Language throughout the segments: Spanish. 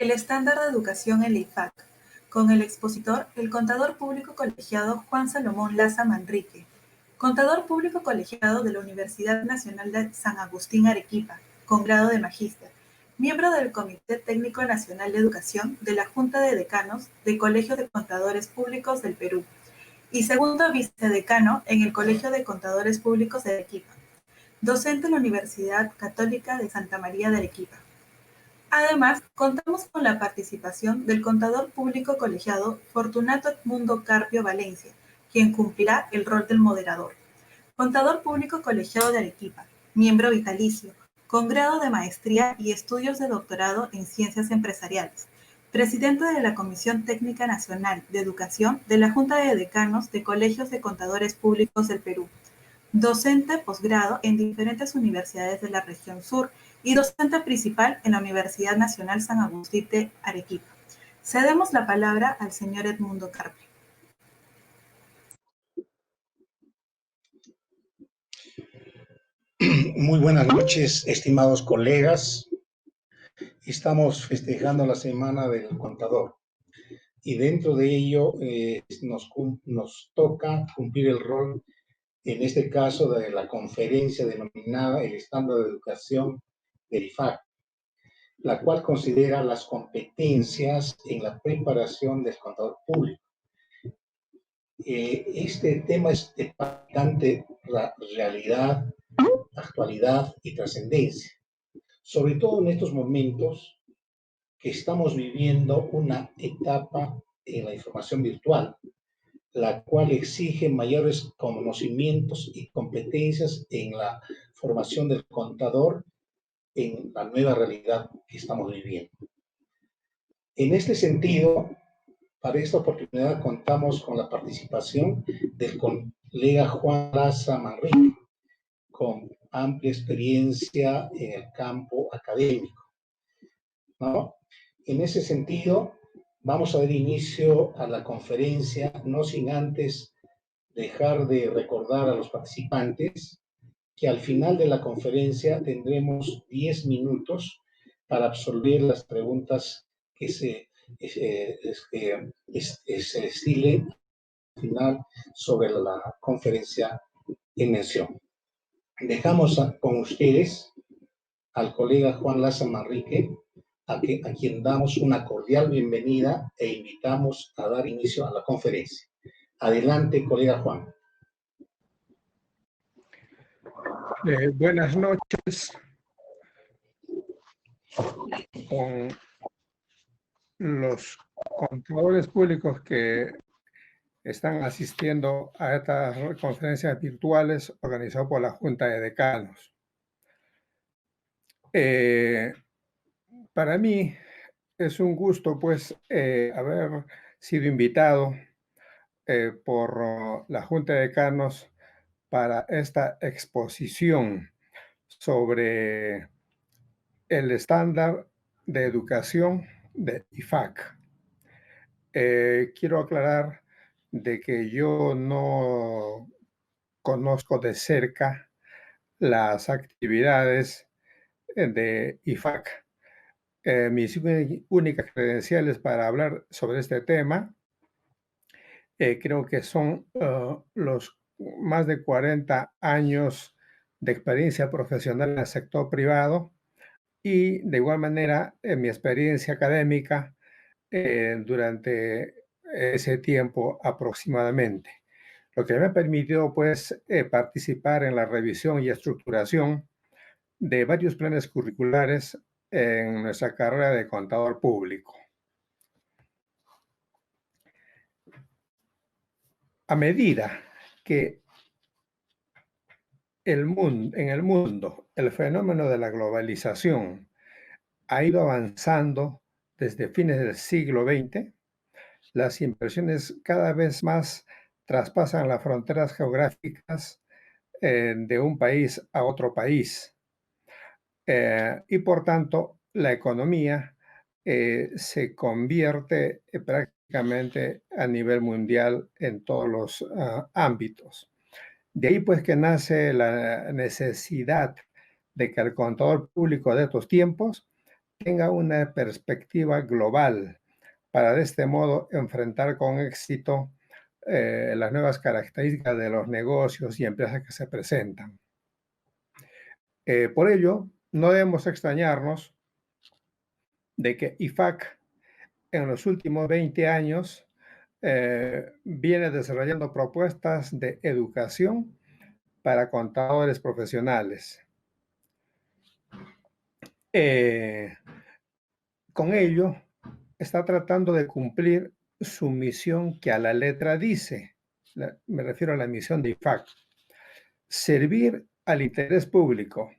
El estándar de educación, el IFAC, con el expositor, el contador público colegiado Juan Salomón Laza Manrique, contador público colegiado de la Universidad Nacional de San Agustín Arequipa, con grado de magíster, miembro del Comité Técnico Nacional de Educación de la Junta de Decanos del Colegio de Contadores Públicos del Perú y segundo vicedecano en el Colegio de Contadores Públicos de Arequipa, docente en la Universidad Católica de Santa María de Arequipa. Además, contamos con la participación del contador público colegiado Fortunato Edmundo Carpio Valencia, quien cumplirá el rol del moderador. Contador público colegiado de Arequipa, miembro vitalicio, con grado de maestría y estudios de doctorado en ciencias empresariales. Presidente de la Comisión Técnica Nacional de Educación de la Junta de Decanos de Colegios de Contadores Públicos del Perú. Docente posgrado en diferentes universidades de la región sur y docente principal en la Universidad Nacional San Agustín de Arequipa. Cedemos la palabra al señor Edmundo Carpio. Muy buenas noches, estimados colegas. Estamos festejando la Semana del Contador y dentro de ello nos toca cumplir el rol, en este caso, de la conferencia denominada el Estándar de Educación del IFAC, la cual considera las competencias en la preparación del contador público. Este tema es de bastante realidad, actualidad y trascendencia, sobre todo en estos momentos que estamos viviendo una etapa en la información virtual, la cual exige mayores conocimientos y competencias en la formación del contador en la nueva realidad que estamos viviendo. En este sentido, para esta oportunidad contamos con la participación del colega Juan Laza Manrique, con amplia experiencia en el campo académico, ¿no? En ese sentido, vamos a dar inicio a la conferencia, no sin antes dejar de recordar a los participantes que al final de la conferencia tendremos 10 minutos para absolver las preguntas que se estilen al final sobre la conferencia en mención. Dejamos con ustedes al colega Juan Laza Manrique, a quien damos una cordial bienvenida e invitamos a dar inicio a la conferencia. Adelante, colega Juan. Buenas noches. Con los contadores públicos que están asistiendo a estas conferencias virtuales organizadas por la Junta de Decanos. Para mí es un gusto, pues, haber sido invitado por la Junta de Decanos para esta exposición sobre el estándar de educación de IFAC. Quiero aclarar de que yo no conozco de cerca las actividades de IFAC. Mis únicas credenciales para hablar sobre este tema creo que son los más de 40 años de experiencia profesional en el sector privado y de igual manera mi experiencia académica durante ese tiempo aproximadamente, lo que me ha permitido pues participar en la revisión y estructuración de varios planes curriculares en nuestra carrera de contador público. A medida que en el mundo el fenómeno de la globalización ha ido avanzando desde fines del siglo XX, las inversiones cada vez más traspasan las fronteras geográficas de un país a otro país. Y por tanto, la economía se convierte prácticamente a nivel mundial en todos los ámbitos. De ahí pues que nace la necesidad de que el contador público de estos tiempos tenga una perspectiva global para de este modo enfrentar con éxito las nuevas características de los negocios y empresas que se presentan. Por ello, no debemos extrañarnos de que IFAC en los últimos 20 años viene desarrollando propuestas de educación para contadores profesionales. Con ello, está tratando de cumplir su misión que a la letra dice, me refiero a la misión de IFAC, servir al interés público,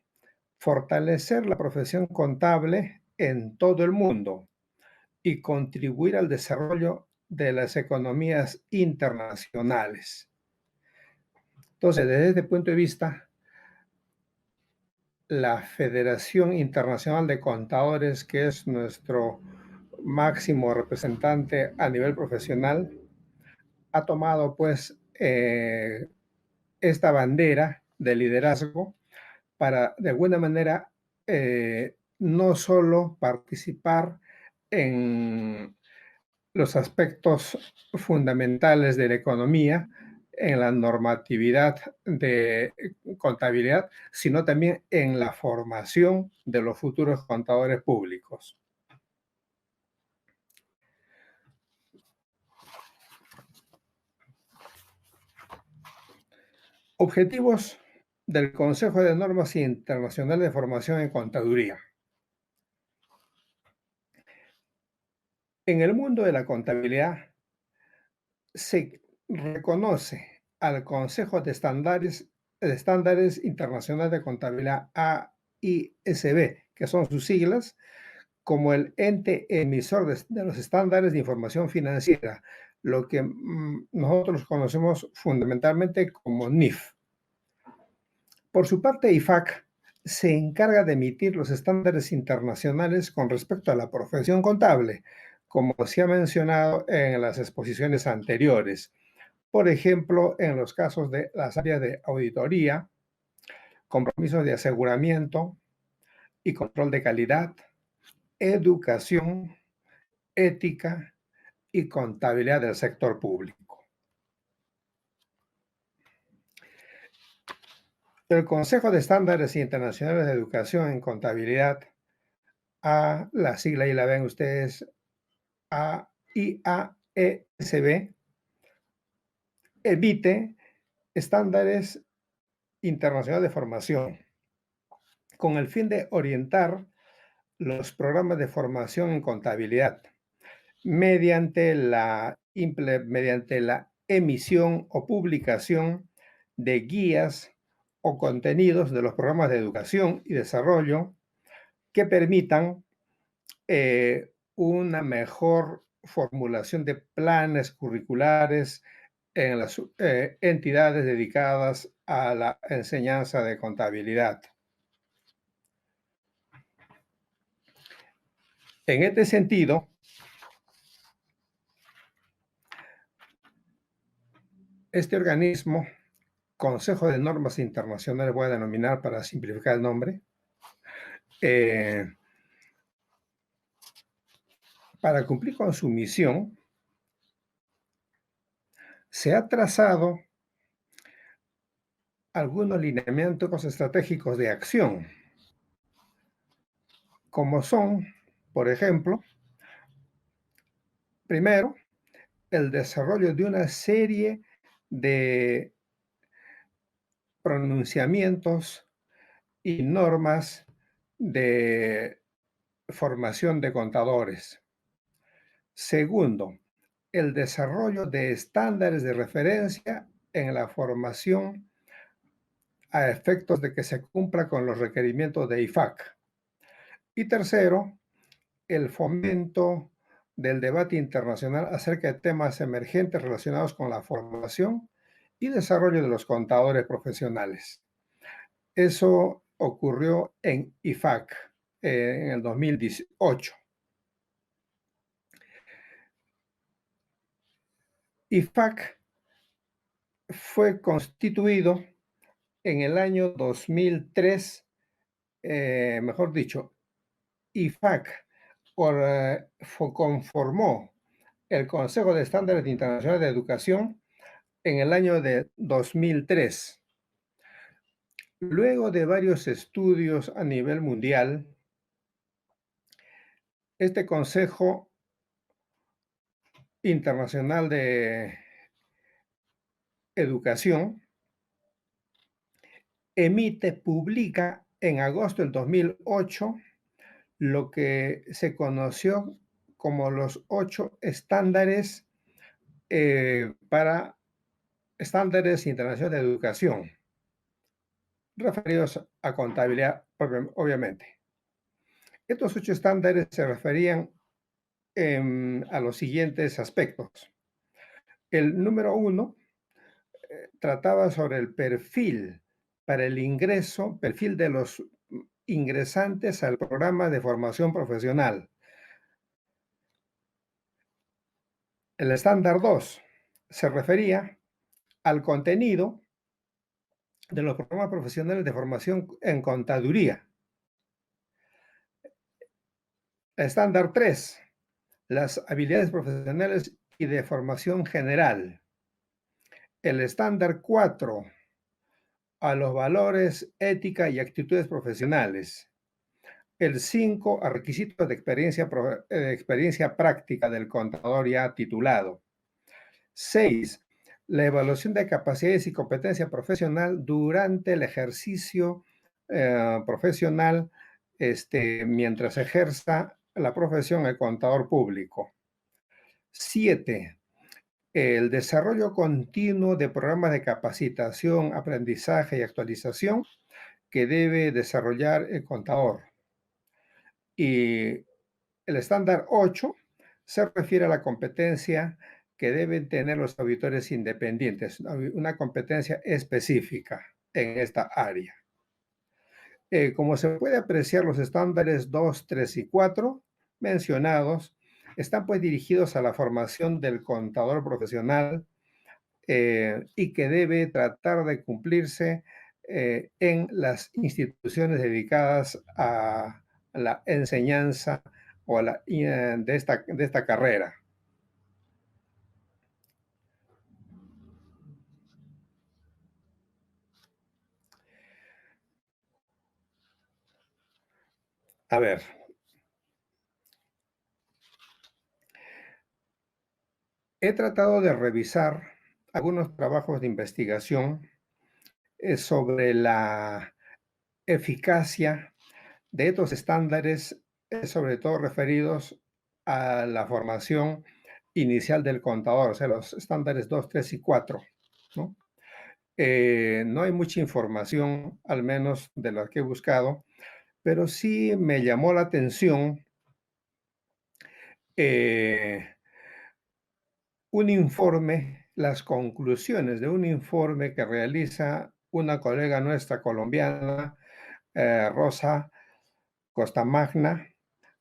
fortalecer la profesión contable en todo el mundo y contribuir al desarrollo de las economías internacionales. Entonces, desde este punto de vista, la Federación Internacional de Contadores, que es nuestro máximo representante a nivel profesional, ha tomado pues esta bandera de liderazgo para de alguna manera no solo participar en los aspectos fundamentales de la economía, en la normatividad de contabilidad, sino también en la formación de los futuros contadores públicos. Objetivos del Consejo de Normas Internacionales de Formación en Contaduría. En el mundo de la contabilidad se reconoce al Consejo de Estándares Internacionales de Contabilidad AISB, que son sus siglas, como el ente emisor de los estándares de información financiera, lo que nosotros conocemos fundamentalmente como NIF. Por su parte, IFAC se encarga de emitir los estándares internacionales con respecto a la profesión contable, como se ha mencionado en las exposiciones anteriores. Por ejemplo, en los casos de las áreas de auditoría, compromisos de aseguramiento y control de calidad, educación, ética y contabilidad del sector público. El Consejo de Estándares Internacionales de Educación en Contabilidad, la sigla y la ven ustedes, IAESB, emite estándares internacionales de formación con el fin de orientar los programas de formación en contabilidad mediante la emisión o publicación de guías o contenidos de los programas de educación y desarrollo que permitan una mejor formulación de planes curriculares en las entidades dedicadas a la enseñanza de contabilidad. En este sentido, este organismo, Consejo de Normas Internacionales, voy a denominar para simplificar el nombre, para cumplir con su misión, se ha trazado algunos lineamientos estratégicos de acción, como son, por ejemplo, primero, el desarrollo de una serie de pronunciamientos y normas de formación de contadores. Segundo, el desarrollo de estándares de referencia en la formación a efectos de que se cumpla con los requerimientos de IFAC. Y tercero, el fomento del debate internacional acerca de temas emergentes relacionados con la formación y desarrollo de los contadores profesionales. Eso ocurrió en IFAC en el 2018. IFAC fue constituido en el año 2003, mejor dicho, IFAC conformó el Consejo de Estándares Internacionales de Educación en el año de 2003. Luego de varios estudios a nivel mundial, este Consejo Internacional de Educación publica en agosto del 2008 lo que se conoció como los 8 estándares para estándares internacionales de educación, referidos a contabilidad, obviamente. Estos 8 estándares se referían a los siguientes aspectos. El número 1 trataba sobre el perfil para el ingreso, perfil de los ingresantes al programa de formación profesional. El estándar 2 se refería al contenido de los programas profesionales de formación en contaduría. El estándar 3, las habilidades profesionales y de formación general. El estándar 4, a los valores, ética y actitudes profesionales. El 5, a requisitos de experiencia práctica del contador ya titulado. 6, la evaluación de capacidades y competencia profesional durante el ejercicio profesional mientras ejerza la profesión de contador público. 7, el desarrollo continuo de programas de capacitación, aprendizaje y actualización que debe desarrollar el contador. Y el estándar 8 se refiere a la competencia que deben tener los auditores independientes, una competencia específica en esta área. Como se puede apreciar, los estándares 2, 3 y 4 mencionados están pues dirigidos a la formación del contador profesional y que debe tratar de cumplirse en las instituciones dedicadas a la enseñanza o de esta carrera. A ver, he tratado de revisar algunos trabajos de investigación sobre la eficacia de estos estándares, sobre todo referidos a la formación inicial del contador, o sea, los estándares 2, 3 y 4, ¿no? No hay mucha información, al menos de la que he buscado, pero sí me llamó la atención un informe, las conclusiones de un informe que realiza una colega nuestra colombiana, Rosa Costamagna,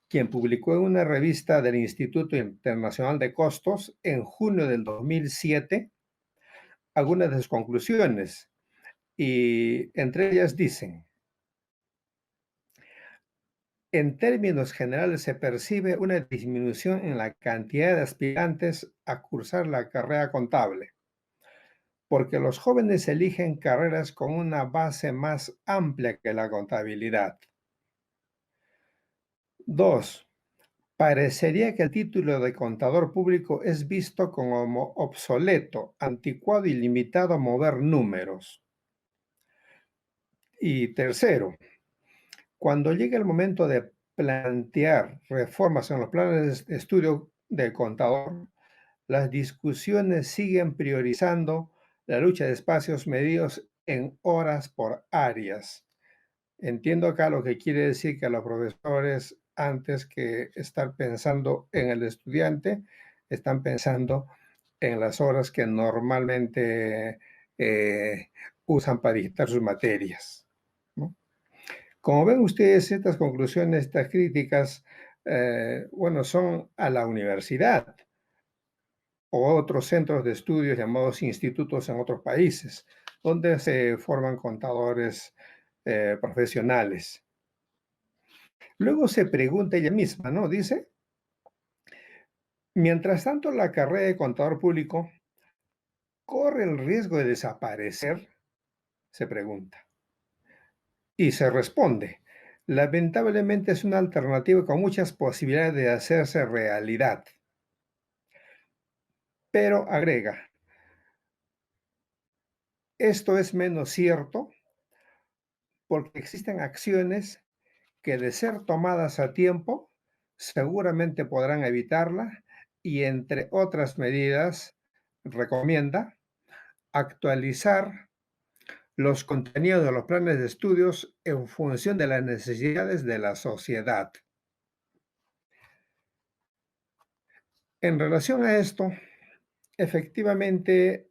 quien publicó en una revista del Instituto Internacional de Costos en junio del 2007 algunas de sus conclusiones, y entre ellas dicen: en términos generales se percibe una disminución en la cantidad de aspirantes a cursar la carrera contable, porque los jóvenes eligen carreras con una base más amplia que la contabilidad. 2. Parecería que el título de contador público es visto como obsoleto, anticuado y limitado a mover números. Y tercero, cuando llega el momento de plantear reformas en los planes de estudio del contador, las discusiones siguen priorizando la lucha de espacios medidos en horas por áreas. Entiendo acá lo que quiere decir que los profesores, antes que estar pensando en el estudiante, están pensando en las horas que normalmente usan para dictar sus materias, ¿no? Como ven ustedes, estas conclusiones, estas críticas, bueno, son a la universidad o otros centros de estudios llamados institutos en otros países, donde se forman contadores profesionales. Luego se pregunta ella misma, ¿no? Dice, mientras tanto, la carrera de contador público corre el riesgo de desaparecer, se pregunta. Y se responde, lamentablemente es una alternativa con muchas posibilidades de hacerse realidad. Pero agrega, esto es menos cierto porque existen acciones que de ser tomadas a tiempo, seguramente podrán evitarla y entre otras medidas, recomienda actualizar los contenidos de los planes de estudios en función de las necesidades de la sociedad. En relación a esto, efectivamente,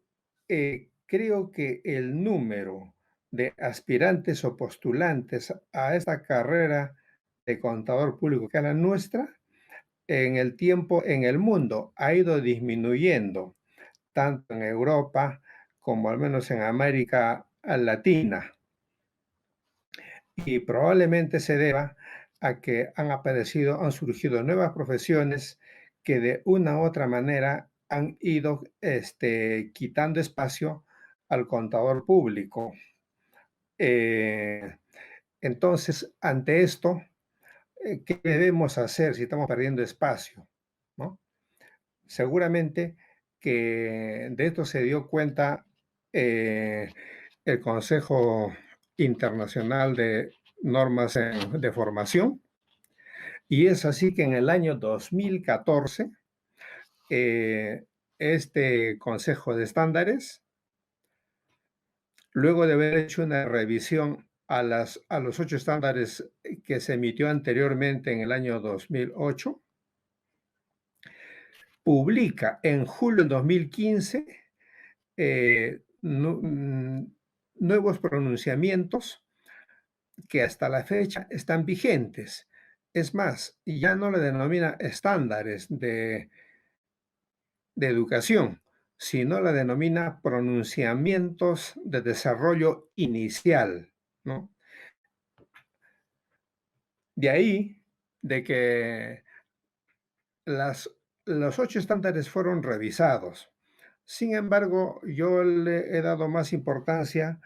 creo que el número de aspirantes o postulantes a esta carrera de contador público que es la nuestra, en el tiempo, en el mundo, ha ido disminuyendo, tanto en Europa como al menos en América Latina. Y probablemente se deba a que han surgido nuevas profesiones que de una u otra manera han ido quitando espacio al contador público. Entonces, ante esto, ¿qué debemos hacer si estamos perdiendo espacio? ¿No? Seguramente que de esto se dio cuenta el Consejo Internacional de Normas de Formación, y es así que en el año 2014 este Consejo de Estándares, luego de haber hecho una revisión a los 8 estándares que se emitió anteriormente en el año 2008, publica en julio de 2015 nuevos pronunciamientos que hasta la fecha están vigentes. Es más, ya no le denomina estándares de educación, sino la denomina pronunciamientos de desarrollo inicial, ¿no? De ahí, de que los 8 estándares fueron revisados. Sin embargo, yo le he dado más importancia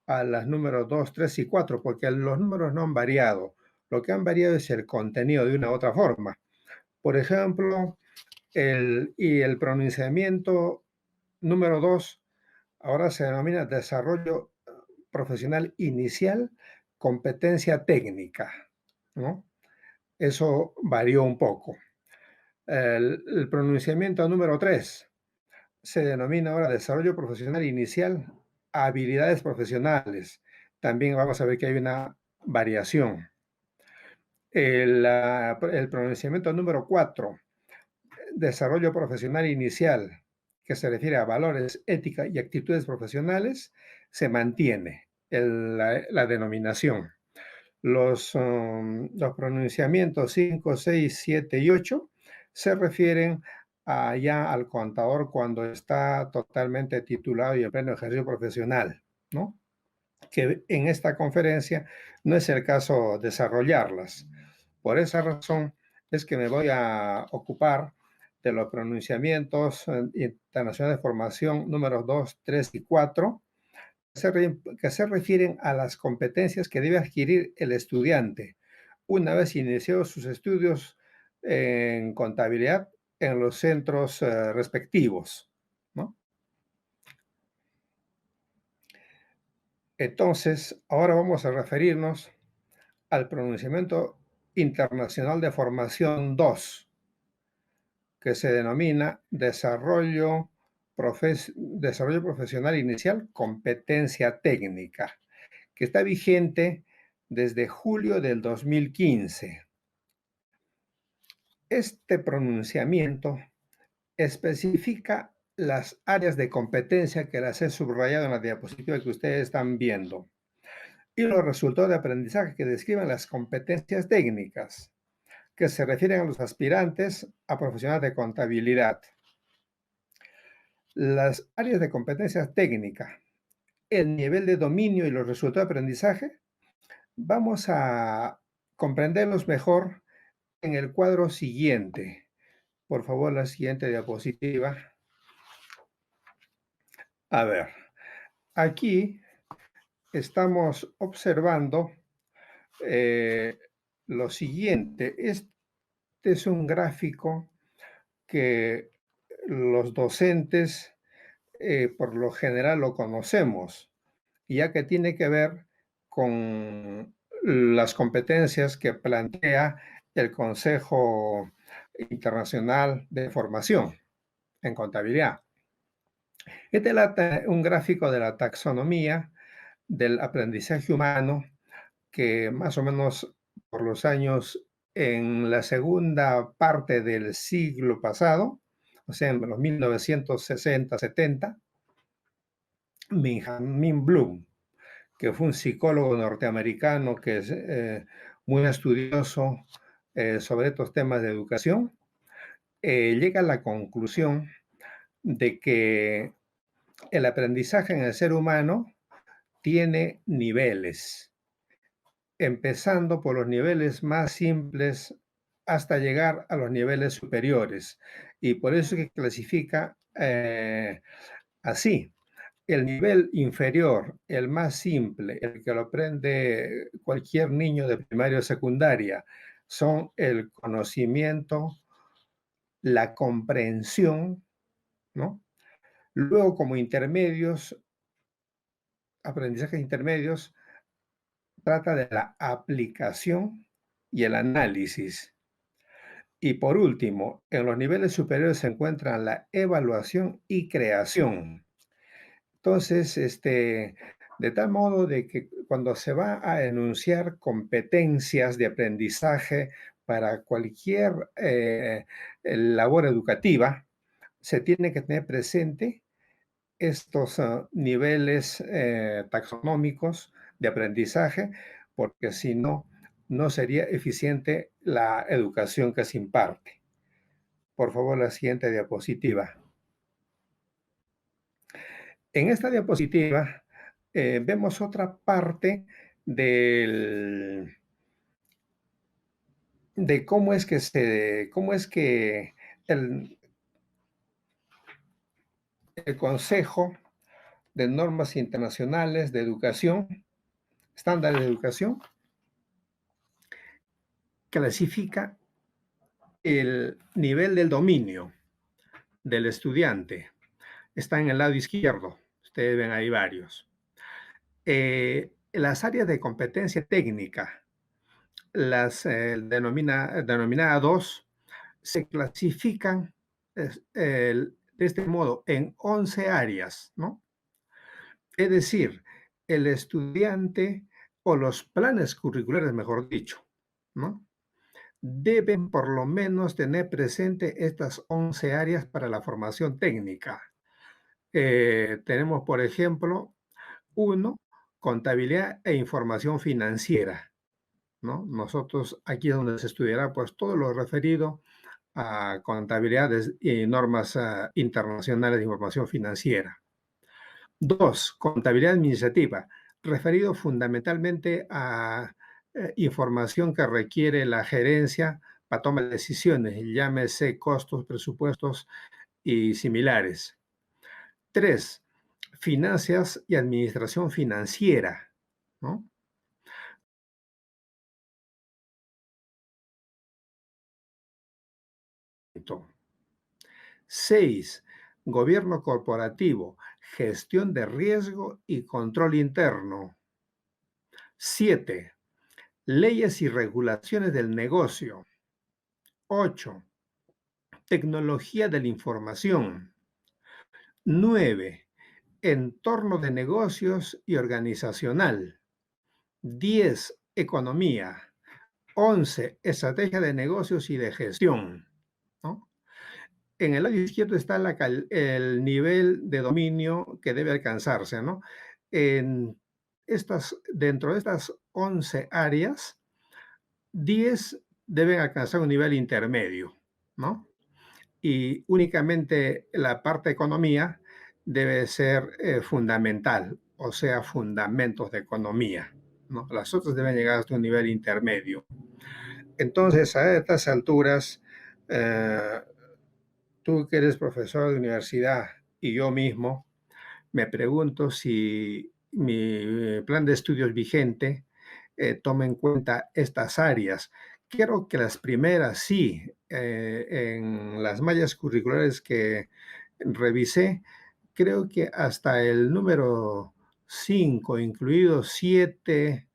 a las números 2, 3 y 4, porque los números no han variado. Lo que han variado es el contenido de una u otra forma. Por ejemplo, el pronunciamiento número 2 ahora se denomina desarrollo profesional inicial, competencia técnica, ¿no? Eso varió un poco. El pronunciamiento número 3 se denomina ahora desarrollo profesional inicial, habilidades profesionales. También vamos a ver que hay una variación. El pronunciamiento número 4, desarrollo profesional inicial, que se refiere a valores, ética y actitudes profesionales, se mantiene la denominación. Los pronunciamientos 5, 6, 7 y 8 se refieren ya al contador cuando está totalmente titulado y en pleno ejercicio profesional, ¿no? Que en esta conferencia no es el caso desarrollarlas. Por esa razón es que me voy a ocupar de los pronunciamientos internacionales de formación números 2, 3 y 4, que se refieren a las competencias que debe adquirir el estudiante una vez inició sus estudios en contabilidad en los centros respectivos, ¿no? Entonces, ahora vamos a referirnos al pronunciamiento internacional de formación 2, que se denomina desarrollo profesional inicial, competencia técnica, que está vigente desde julio del 2015. Este pronunciamiento especifica las áreas de competencia que las he subrayado en la diapositiva que ustedes están viendo y los resultados de aprendizaje que describen las competencias técnicas que se refieren a los aspirantes a profesionales de contabilidad. Las áreas de competencia técnica, el nivel de dominio y los resultados de aprendizaje, vamos a comprenderlos mejor en el cuadro siguiente. Por favor, la siguiente diapositiva. A ver, aquí estamos observando lo siguiente. Este es un gráfico que los docentes por lo general lo conocemos, ya que tiene que ver con las competencias que plantea el Consejo Internacional de Formación en Contabilidad. Este es un gráfico de la taxonomía del aprendizaje humano que más o menos por los años en la segunda parte del siglo pasado, o sea, en los 1960-70, Benjamin Bloom, que fue un psicólogo norteamericano que es muy estudioso sobre estos temas de educación, llega a la conclusión de que el aprendizaje en el ser humano tiene niveles, empezando por los niveles más simples hasta llegar a los niveles superiores. Y por eso que clasifica así. El nivel inferior, el más simple, el que lo aprende cualquier niño de primaria o secundaria, son el conocimiento, la comprensión, ¿no? Luego, como intermedios, aprendizajes intermedios, trata de la aplicación y el análisis. Y por último, en los niveles superiores se encuentran la evaluación y creación. Entonces, de tal modo de que cuando se va a enunciar competencias de aprendizaje para cualquier labor educativa, se tiene que tener presente estos niveles taxonómicos de aprendizaje, porque si no, no sería eficiente la educación que se imparte. Por favor, la siguiente diapositiva. En esta diapositiva vemos otra parte de cómo es que el Consejo de Normas Internacionales de Educación, estándares de educación, clasifica el nivel del dominio del estudiante. Está en el lado izquierdo. Ustedes ven ahí varios. Las áreas de competencia técnica, las denominadas 2, se clasifican de este modo en 11 áreas, ¿no? Es decir, el estudiante o los planes curriculares, mejor dicho, ¿no? Deben por lo menos tener presente estas 11 áreas para la formación técnica. Tenemos, por ejemplo, 1, contabilidad e información financiera, ¿no? Nosotros aquí es donde se estudiará pues todo lo referido a contabilidades y normas internacionales de información financiera. 2, contabilidad administrativa, referido fundamentalmente a información que requiere la gerencia para tomar decisiones, llámese costos, presupuestos y similares. 3, finanzas y administración financiera, ¿no? 6, gobierno corporativo, gestión de riesgo y control interno. 7, leyes y regulaciones del negocio. 8, tecnología de la información. 9, entorno de negocios y organizacional. 10, economía. 11, estrategia de negocios y de gestión, ¿no? En el lado izquierdo está el nivel de dominio que debe alcanzarse, ¿no? Dentro de estas 11 áreas, 10 deben alcanzar un nivel intermedio, ¿no? Y únicamente la parte de economía debe ser fundamental, o sea, fundamentos de economía, ¿no? Las otras deben llegar hasta un nivel intermedio. Entonces, a estas alturas, eh, tú que eres profesor de universidad y yo mismo, me pregunto si mi plan de estudios vigente toma en cuenta estas áreas. Creo que las primeras sí, en las mallas curriculares que revisé, creo que hasta el número 5, incluido 7,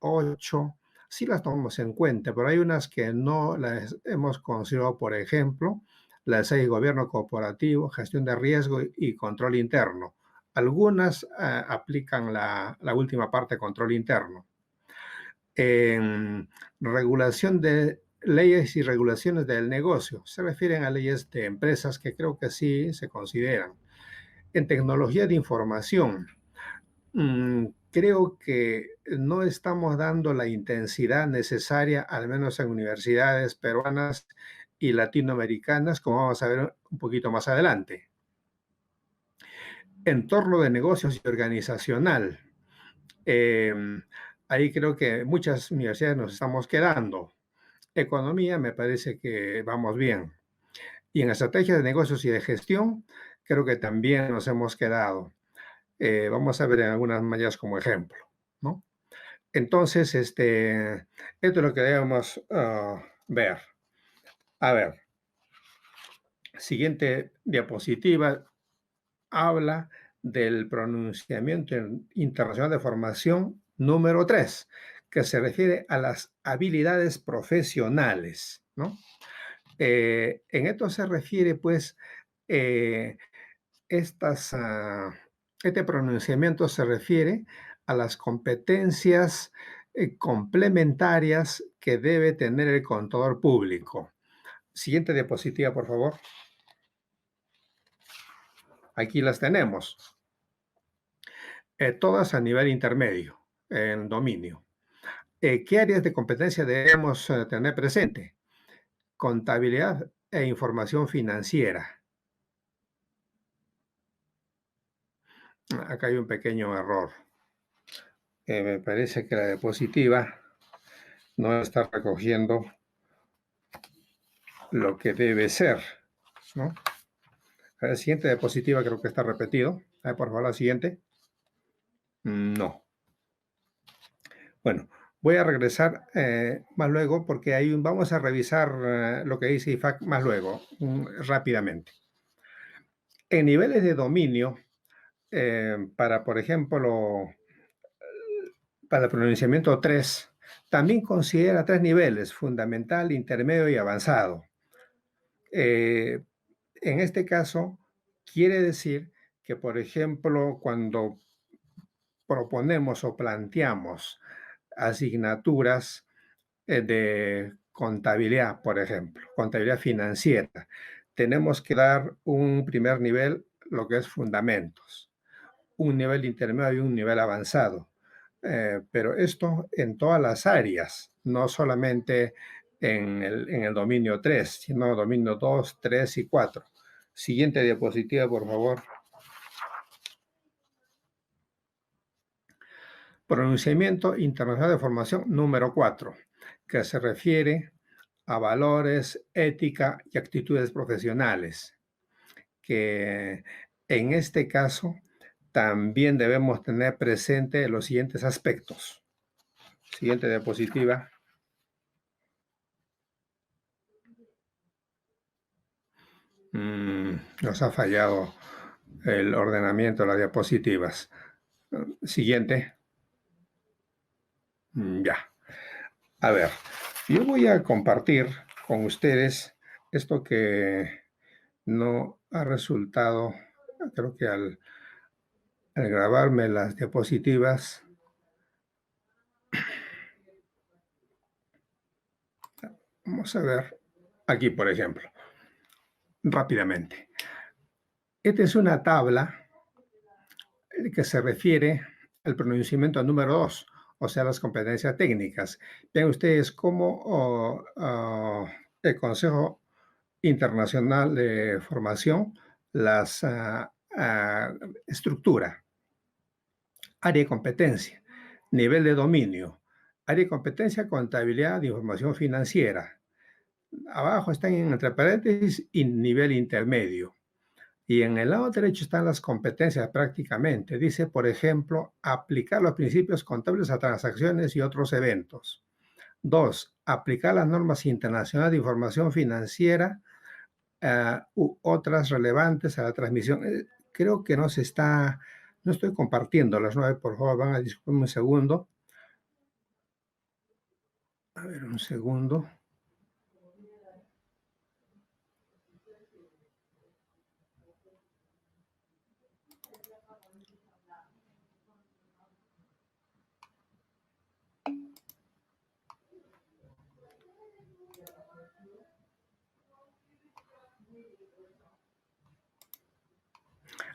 8, sí las tomamos en cuenta, pero hay unas que no las hemos considerado, por ejemplo, las 6, gobierno corporativo, gestión de riesgo y control interno. Algunas aplican la última parte, control interno. En regulación de leyes y regulaciones del negocio, se refieren a leyes de empresas que creo que sí se consideran. En tecnología de información, creo que no estamos dando la intensidad necesaria, al menos en universidades peruanas y latinoamericanas, como vamos a ver un poquito más adelante. Entorno de negocios y organizacional. Ahí creo que muchas universidades nos estamos quedando. Economía me parece que vamos bien. Y en estrategia de negocios y de gestión, creo que también nos hemos quedado. Vamos a ver en algunas mallas como ejemplo, ¿no? Entonces, esto es lo que debemos ver. A ver, siguiente diapositiva habla del pronunciamiento internacional de formación número 3, que se refiere a las habilidades profesionales, ¿no? En esto se refiere, pues, eh, estas, este pronunciamiento se refiere a las competencias complementarias que debe tener el contador público. Siguiente diapositiva, por favor. Aquí las tenemos. Todas a nivel intermedio, en dominio. ¿Qué áreas de competencia debemos tener presente? Contabilidad e información financiera. Acá hay un pequeño error. Me parece que la diapositiva no está recogiendo lo que debe ser, ¿no? La siguiente diapositiva creo que está repetido. Por favor, la siguiente. No. Bueno, voy a regresar más luego porque vamos a revisar lo que dice IFAC más luego, rápidamente. En niveles de dominio, para, por ejemplo, para el pronunciamiento 3, también considera 3 niveles: fundamental, intermedio y avanzado. En este caso, quiere decir que, por ejemplo, cuando proponemos o planteamos asignaturas de contabilidad, por ejemplo, contabilidad financiera, tenemos que dar un primer nivel, lo que es fundamentos, un nivel intermedio y un nivel avanzado. Pero esto en todas las áreas, no solamente en el dominio 3, sino dominio 2, 3 y 4. Siguiente diapositiva, por favor. Pronunciamiento internacional de formación número 4, que se refiere a valores, ética y actitudes profesionales, que en este caso también debemos tener presente los siguientes aspectos. Siguiente diapositiva. Nos ha fallado el ordenamiento de las diapositivas. Siguiente. Ya. A ver, yo voy a compartir con ustedes esto que no ha resultado, creo que al grabarme las diapositivas, vamos a ver aquí, por ejemplo, rápidamente. Esta es una tabla que se refiere al pronunciamiento número 2, o sea, las competencias técnicas. Vean ustedes cómo el Consejo Internacional de Formación las estructura: área de competencia, nivel de dominio, Área de competencia, contabilidad de información financiera. Abajo están entre paréntesis y nivel intermedio. Y en el lado derecho están las competencias prácticamente. Dice, por ejemplo, aplicar los principios contables a transacciones y otros eventos. 2. Aplicar las normas internacionales de información financiera u otras relevantes a la transmisión. Creo que no estoy compartiendo las 9, por favor, van a disculparme un segundo. A ver, un segundo.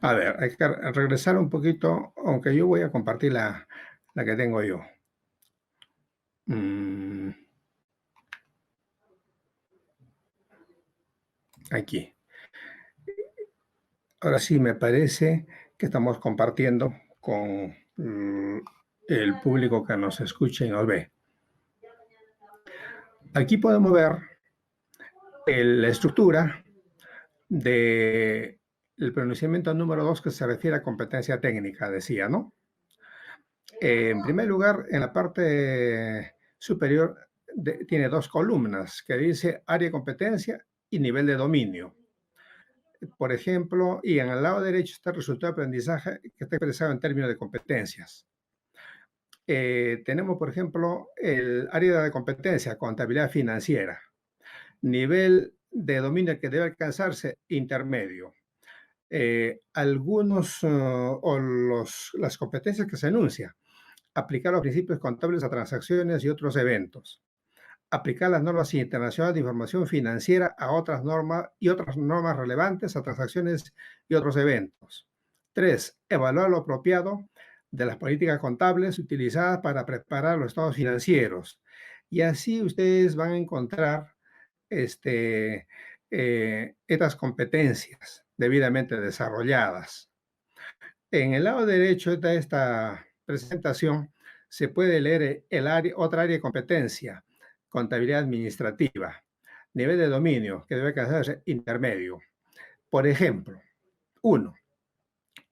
A ver, hay que regresar un poquito, aunque yo voy a compartir la que tengo yo. Aquí. Ahora sí, me parece que estamos compartiendo con el público que nos escucha y nos ve. Aquí podemos ver la estructura del pronunciamiento número 2 que se refiere a competencia técnica, decía, ¿no? En primer lugar, en la parte superior tiene 2 columnas que dice área de competencia y nivel de dominio. Por ejemplo, y en el lado derecho está el resultado de aprendizaje que está expresado en términos de competencias. Tenemos, por ejemplo, el área de competencia, contabilidad financiera. Nivel de dominio que debe alcanzarse, intermedio. Las competencias que se enuncian. Aplicar los principios contables a transacciones y otros eventos. Aplicar las normas internacionales de información financiera a otras normas y otras normas relevantes a transacciones y otros eventos. 3. Evaluar lo apropiado de las políticas contables utilizadas para preparar los estados financieros. Y así ustedes van a encontrar estas competencias debidamente desarrolladas. En el lado derecho de esta presentación se puede leer otra área de competencia, contabilidad administrativa, nivel de dominio que debe alcanzarse intermedio. Por ejemplo, 1.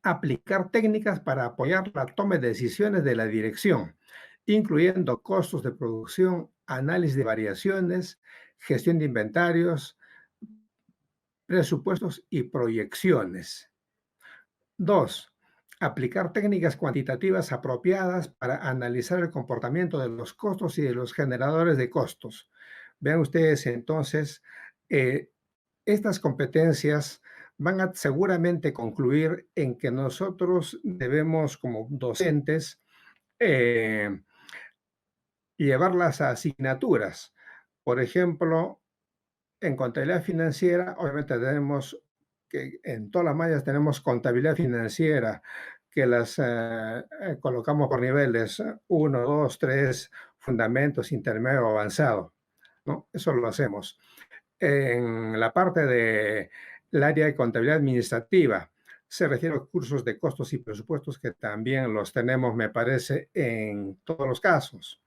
Aplicar técnicas para apoyar la toma de decisiones de la dirección, incluyendo costos de producción, análisis de variaciones, gestión de inventarios, presupuestos y proyecciones. 2. Aplicar técnicas cuantitativas apropiadas para analizar el comportamiento de los costos y de los generadores de costos. Vean ustedes entonces, estas competencias van a seguramente concluir en que nosotros debemos, como docentes, llevar las asignaturas. Por ejemplo, en contabilidad financiera, obviamente tenemos que en todas las mallas tenemos contabilidad financiera, que las colocamos por niveles 1, 2, 3, fundamentos, intermedio, avanzado, ¿no? Eso lo hacemos. En la parte del área de contabilidad administrativa, se refiere a los cursos de costos y presupuestos que también los tenemos, me parece, en todos los casos.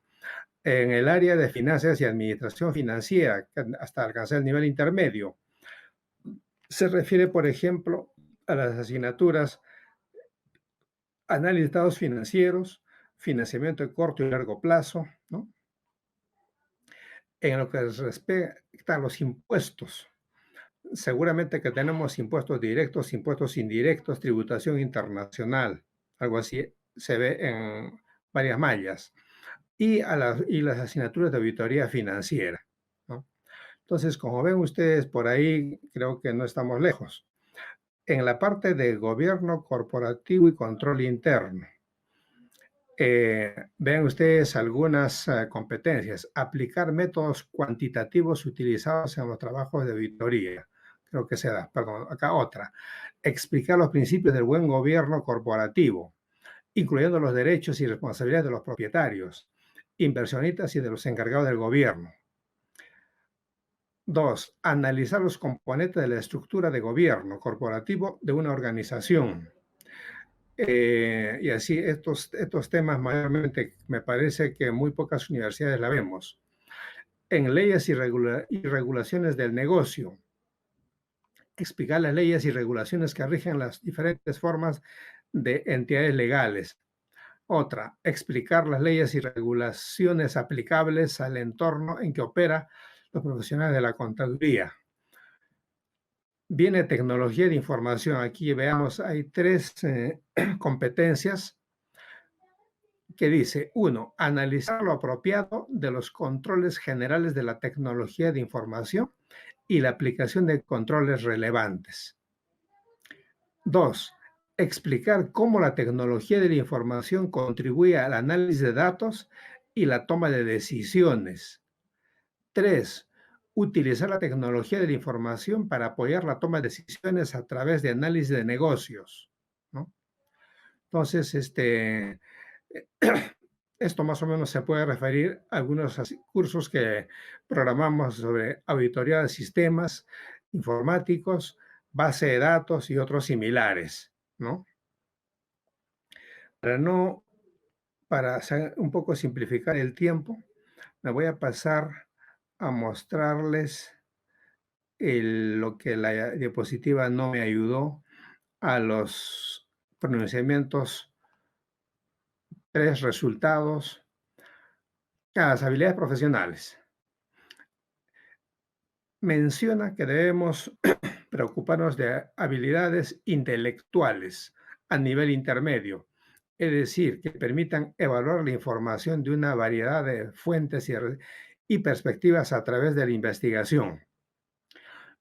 En el área de finanzas y administración financiera, hasta alcanzar el nivel intermedio, se refiere, por ejemplo, a las asignaturas análisis de estados financieros, financiamiento de corto y largo plazo, ¿no? En lo que respecta a los impuestos, seguramente que tenemos impuestos directos, impuestos indirectos, tributación internacional, algo así se ve en varias mallas, y las asignaturas de auditoría financiera, ¿no? Entonces, como ven ustedes por ahí, creo que no estamos lejos. En la parte de gobierno corporativo y control interno, vean ustedes algunas competencias. Aplicar métodos cuantitativos utilizados en los trabajos de auditoría. Creo que se da, perdón, acá otra. Explicar los principios del buen gobierno corporativo, incluyendo los derechos y responsabilidades de los propietarios, inversionistas y de los encargados del gobierno. 2. Analizar los componentes de la estructura de gobierno corporativo de una organización. Y así estos temas mayormente me parece que muy pocas universidades la vemos. En leyes y regulaciones del negocio, explicar las leyes y regulaciones que rigen las diferentes formas de entidades legales. Otra, explicar las leyes y regulaciones aplicables al entorno en que opera los profesionales de la contaduría. Viene tecnología de información. Aquí veamos, hay 3 competencias que dice, 1, analizar lo apropiado de los controles generales de la tecnología de información y la aplicación de controles relevantes. 2, explicar cómo la tecnología de la información contribuye al análisis de datos y la toma de decisiones. 3, utilizar la tecnología de la información para apoyar la toma de decisiones a través de análisis de negocios, ¿no? Entonces, esto más o menos se puede referir a algunos cursos que programamos sobre auditoría de sistemas informáticos, base de datos y otros similares, ¿no? Para un poco simplificar el tiempo, me voy a pasar a mostrarles lo que la diapositiva no me ayudó a los pronunciamientos, 3 resultados, a las habilidades profesionales. Menciona que debemos preocuparnos de habilidades intelectuales a nivel intermedio, es decir, que permitan evaluar la información de una variedad de fuentes y perspectivas a través de la investigación.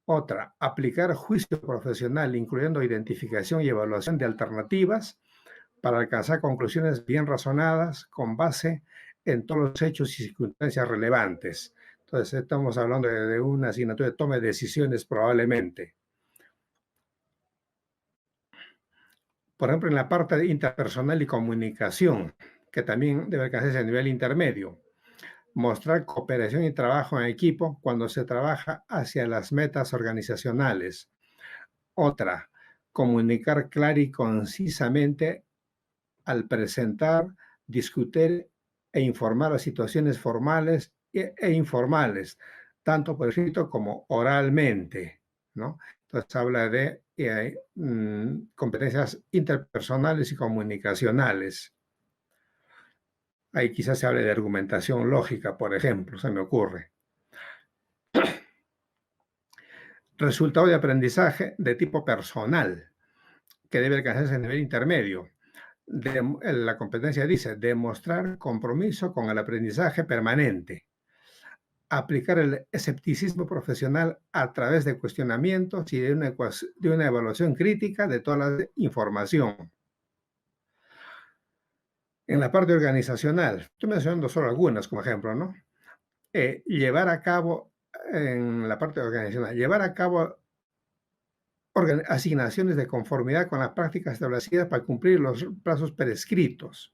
Otra, aplicar juicio profesional, incluyendo identificación y evaluación de alternativas para alcanzar conclusiones bien razonadas con base en todos los hechos y circunstancias relevantes. Entonces, estamos hablando de una asignatura de toma de decisiones probablemente. Por ejemplo, en la parte de interpersonal y comunicación, que también debe alcanzarse a nivel intermedio. Mostrar cooperación y trabajo en equipo cuando se trabaja hacia las metas organizacionales. Otra, comunicar clara y concisamente al presentar, discutir e informar las situaciones formales e informales, tanto por escrito como oralmente, ¿no? Entonces habla de competencias interpersonales y comunicacionales. Ahí quizás se hable de argumentación lógica, por ejemplo, se me ocurre. Resultado de aprendizaje de tipo personal, que debe alcanzarse a nivel intermedio. La competencia dice demostrar compromiso con el aprendizaje permanente, aplicar el escepticismo profesional a través de cuestionamientos y de una evaluación crítica de toda la información. En la parte organizacional, estoy mencionando solo algunas como ejemplo, ¿no? Llevar a cabo, en la parte organizacional, llevar a cabo asignaciones de conformidad con las prácticas establecidas para cumplir los plazos prescritos.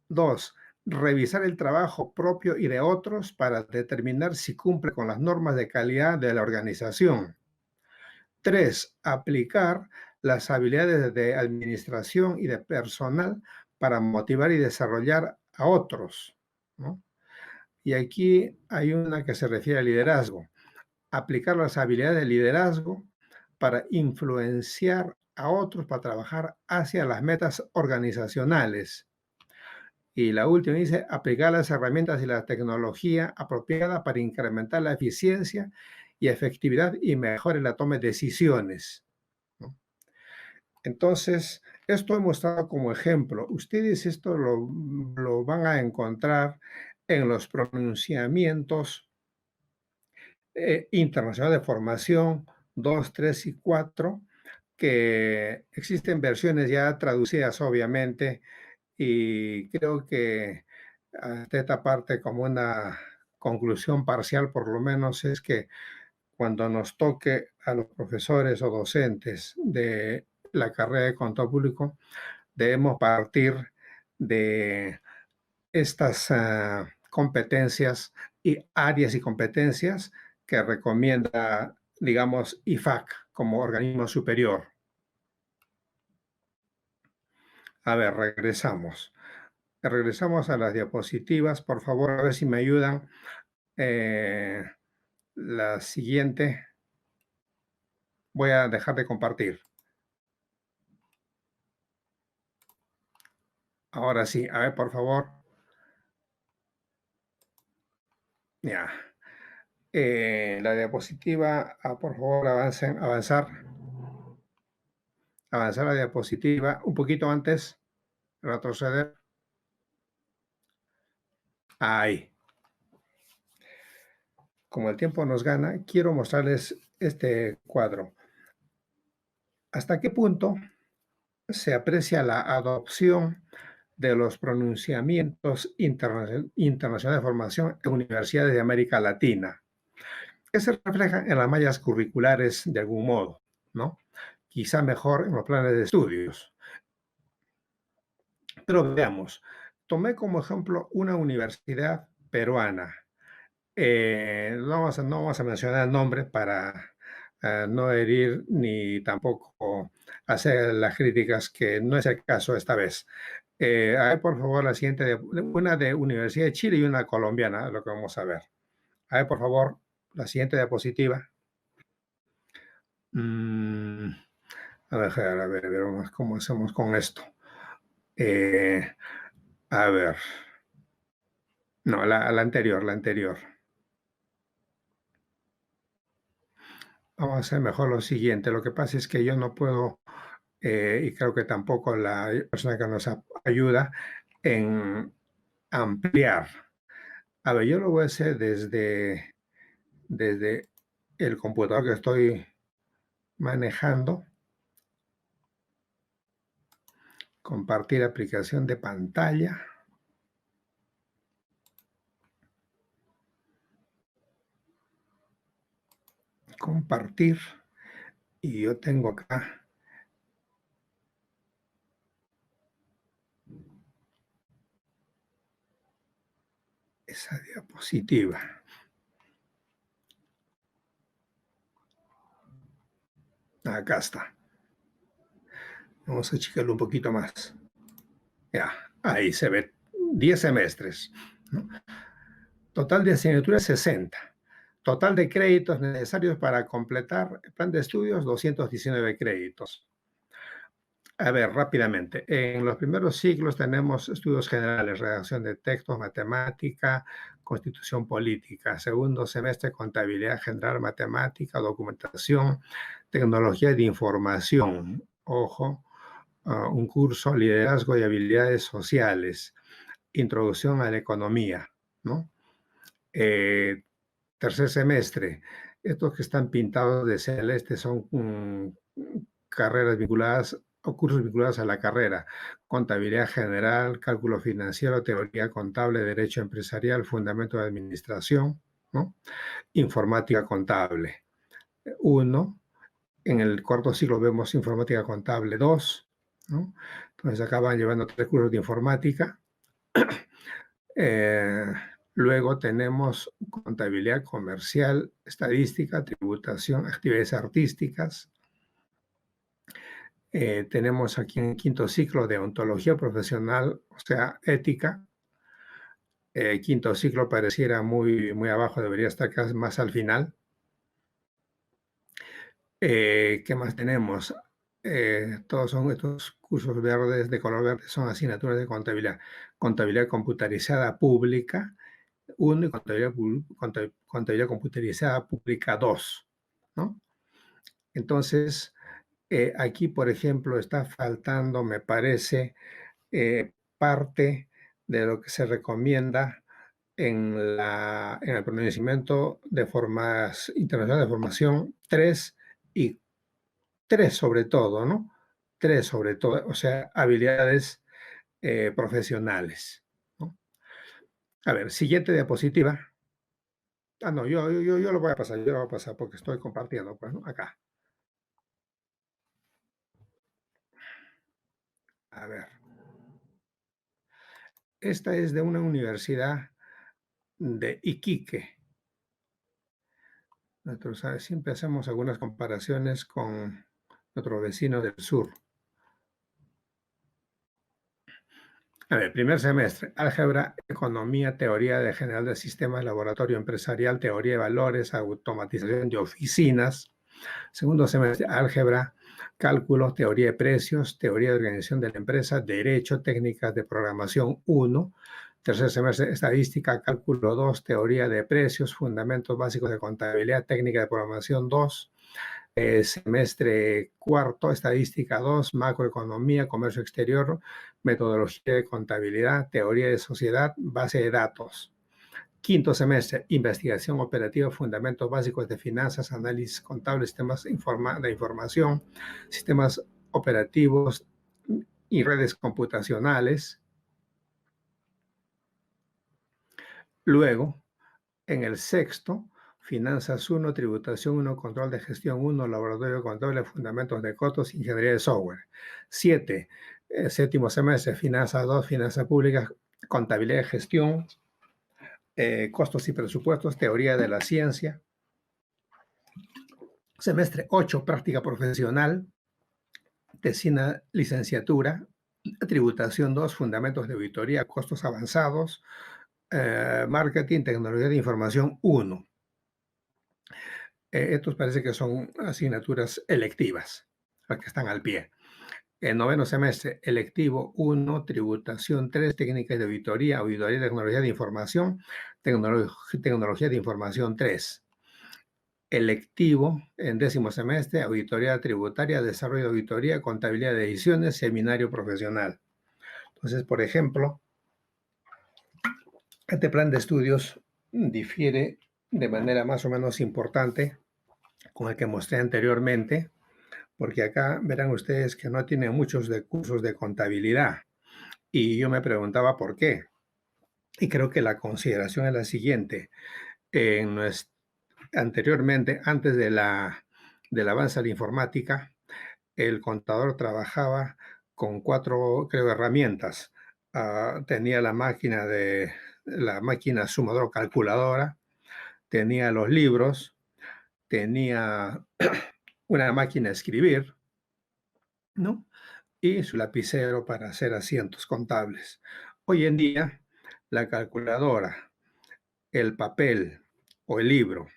2, revisar el trabajo propio y de otros para determinar si cumple con las normas de calidad de la organización. 3, aplicar las habilidades de administración y de personal para motivar y desarrollar a otros, ¿no? Y aquí hay una que se refiere al liderazgo. Aplicar las habilidades de liderazgo para influenciar a otros para trabajar hacia las metas organizacionales. Y la última dice, aplicar las herramientas y la tecnología apropiada para incrementar la eficiencia y efectividad y mejorar la toma de decisiones, ¿no? Entonces, esto he mostrado como ejemplo. Ustedes esto lo van a encontrar en los pronunciamientos internacionales de formación 2, 3 y 4, que existen versiones ya traducidas, obviamente, y creo que hasta esta parte como una conclusión parcial, por lo menos, es que cuando nos toque a los profesores o docentes de la carrera de Contador Público, debemos partir de estas competencias y áreas y competencias que recomienda, digamos, IFAC como organismo superior. A ver, regresamos. Regresamos a las diapositivas. Por favor, a ver si me ayudan. La siguiente. Voy a dejar de compartir. Ahora sí, a ver, por favor. Ya. La diapositiva, por favor, avanzar. Avanzar la diapositiva un poquito antes. Retroceder. Ahí. Como el tiempo nos gana, quiero mostrarles este cuadro. ¿Hasta qué punto se aprecia la adopción de los pronunciamientos internacionales de formación en universidades de América Latina, que se reflejan en las mallas curriculares de algún modo, ¿no? Quizá mejor en los planes de estudios? Pero veamos, tomé como ejemplo una universidad peruana. No vamos a mencionar el nombre para no herir ni tampoco hacer las críticas, que no es el caso esta vez. A ver, por favor, la siguiente, una de Universidad de Chile y una colombiana, lo que vamos a ver. A ver, por favor, la siguiente diapositiva. Mm, a ver, cómo hacemos con esto. A ver. No, la anterior, la anterior. Vamos a hacer mejor lo siguiente. Lo que pasa es que yo no puedo, y creo que tampoco la persona que nos ayuda, en ampliar. A ver, yo lo voy a hacer desde el computador que estoy manejando. Compartir aplicación de pantalla. Compartir. Y yo tengo acá esa diapositiva. Acá está. Vamos a achicarlo un poquito más. Ya, ahí se ve 10 semestres, ¿no? Total de asignaturas 60. Total de créditos necesarios para completar el plan de estudios, 219 créditos. A ver, rápidamente. En los primeros ciclos tenemos estudios generales, redacción de textos, matemática, constitución política. Segundo semestre, contabilidad general, matemática, documentación, tecnología de información. Ojo, un curso, liderazgo y habilidades sociales. Introducción a la economía, ¿no? Tercer semestre, estos que están pintados de celeste son carreras vinculadas o cursos vinculados a la carrera: contabilidad general, cálculo financiero, teoría contable, derecho empresarial, fundamento de administración, ¿no? Informática contable 1. En el cuarto ciclo vemos informática contable 2, ¿no? Entonces acaban llevando 3 cursos de informática. Luego tenemos contabilidad comercial, estadística, tributación, actividades artísticas. Tenemos aquí en quinto ciclo de ontología profesional, o sea, ética. Quinto ciclo pareciera muy, muy abajo, debería estar casi más al final. ¿Qué más tenemos? Todos son estos cursos verdes, de color verde, son asignaturas de contabilidad. Contabilidad computarizada pública 1 y contabilidad computarizada pública 2, ¿no? Entonces, aquí, por ejemplo, está faltando, me parece, parte de lo que se recomienda en el pronunciamiento de formas internacionales de formación 3 y 3 sobre todo, ¿no? 3 sobre todo, o sea, habilidades profesionales, ¿no? A ver, siguiente diapositiva. No, yo lo voy a pasar, yo lo voy a pasar porque estoy compartiendo, pues, ¿no? Acá. A ver. Esta es de una universidad de Iquique. Nosotros siempre hacemos algunas comparaciones con nuestros vecinos del sur. A ver, primer semestre, álgebra, economía, teoría de general de sistemas, laboratorio empresarial, teoría de valores, automatización de oficinas. Segundo semestre, álgebra, cálculo, teoría de precios, teoría de organización de la empresa, derecho, técnicas de programación 1. Tercer semestre, estadística, cálculo 2, teoría de precios, fundamentos básicos de contabilidad, técnica de programación 2. Semestre cuarto, estadística 2, macroeconomía, comercio exterior, metodología de contabilidad, teoría de sociedad, base de datos. Quinto semestre, investigación operativa, fundamentos básicos de finanzas, análisis contable, sistemas de información, sistemas operativos y redes computacionales. Luego, en el sexto, finanzas 1, tributación 1, control de gestión 1, laboratorio contable, fundamentos de costos, ingeniería de software. 7, séptimo semestre, finanzas 2, finanzas públicas, contabilidad de gestión, costos y presupuestos, teoría de la ciencia. Semestre 8, práctica profesional, tesina licenciatura, tributación 2, fundamentos de auditoría, costos avanzados, marketing, tecnología de información 1. Estos parece que son asignaturas electivas, las que están al pie. El noveno semestre, electivo 1, tributación 3, técnicas de auditoría, auditoría y tecnología de información, tecnología de información 3. Electivo en décimo semestre, auditoría tributaria, desarrollo de auditoría, contabilidad de decisiones, seminario profesional. Entonces, por ejemplo, este plan de estudios difiere de manera más o menos importante con el que mostré anteriormente, porque acá verán ustedes que no tiene muchos de cursos de contabilidad. Y yo me preguntaba por qué. Y creo que la consideración es la siguiente. Anteriormente, antes del avance de la informática, el contador trabajaba con 4, creo, herramientas. Tenía la máquina sumadora calculadora, tenía los libros, tenía una máquina de escribir, ¿no? Y su lapicero para hacer asientos contables. Hoy en día, la calculadora, el papel o el libro,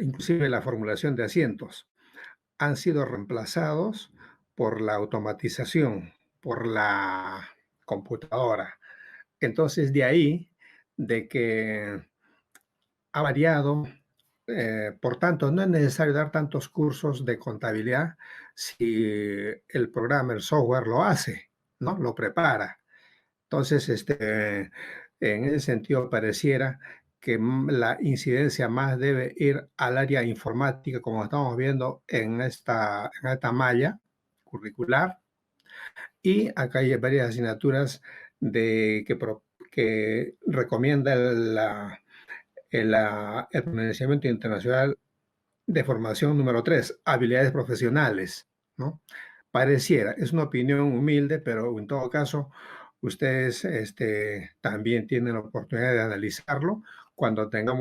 inclusive la formulación de asientos, han sido reemplazados por la automatización, por la computadora. Entonces, de ahí, de que ha variado. Por tanto, no es necesario dar tantos cursos de contabilidad si el programa, el software lo hace, ¿no? Lo prepara. Entonces, en ese sentido, pareciera que la incidencia más debe ir al área informática, como estamos viendo en esta malla curricular. Y acá hay varias asignaturas que recomienda el pronunciamiento internacional de formación número 3, habilidades profesionales, ¿no? Pareciera, es una opinión humilde, pero en todo caso, ustedes también tienen la oportunidad de analizarlo cuando tengan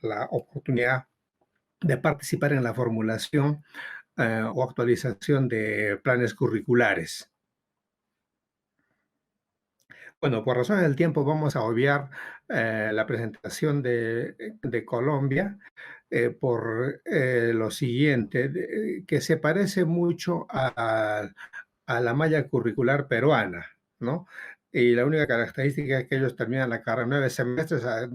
la oportunidad de participar en la formulación o actualización de planes curriculares. Bueno, por razones del tiempo vamos a obviar la presentación de Colombia por lo siguiente, que se parece mucho a la malla curricular peruana, ¿no? Y la única característica es que ellos terminan la carrera en 9 semestres, a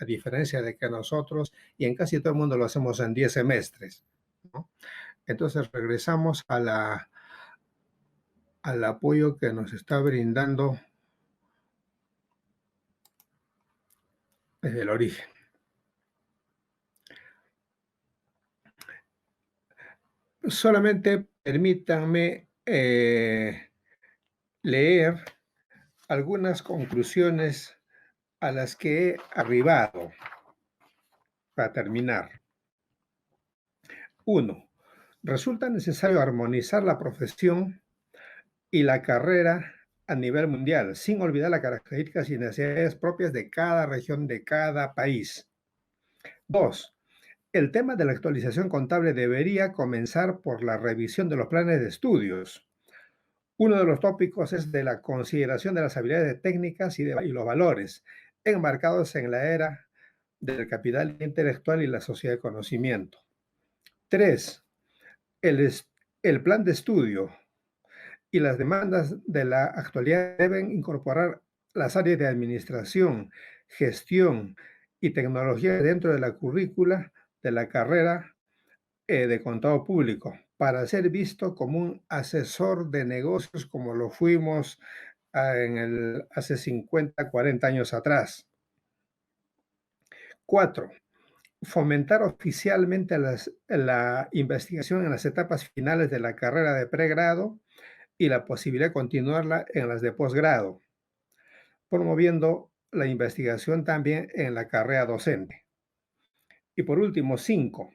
diferencia de que nosotros, y en casi todo el mundo lo hacemos en 10 semestres, ¿no? Entonces regresamos al apoyo que nos está brindando desde el origen. Solamente permítanme leer algunas conclusiones a las que he arribado para terminar. 1. Resulta necesario armonizar la profesión y la carrera a nivel mundial, sin olvidar las características y necesidades propias de cada región, de cada país. 2. El tema de la actualización contable debería comenzar por la revisión de los planes de estudios. Uno de los tópicos es de la consideración de las habilidades técnicas y los valores, enmarcados en la era del capital intelectual y la sociedad de conocimiento. 3. El plan de estudio y las demandas de la actualidad deben incorporar las áreas de administración, gestión y tecnología dentro de la currícula de la carrera de contador público para ser visto como un asesor de negocios como lo fuimos hace 50, 40 años atrás. 4. Fomentar oficialmente la investigación en las etapas finales de la carrera de pregrado y la posibilidad de continuarla en las de posgrado, promoviendo la investigación también en la carrera docente. Y por último, 5.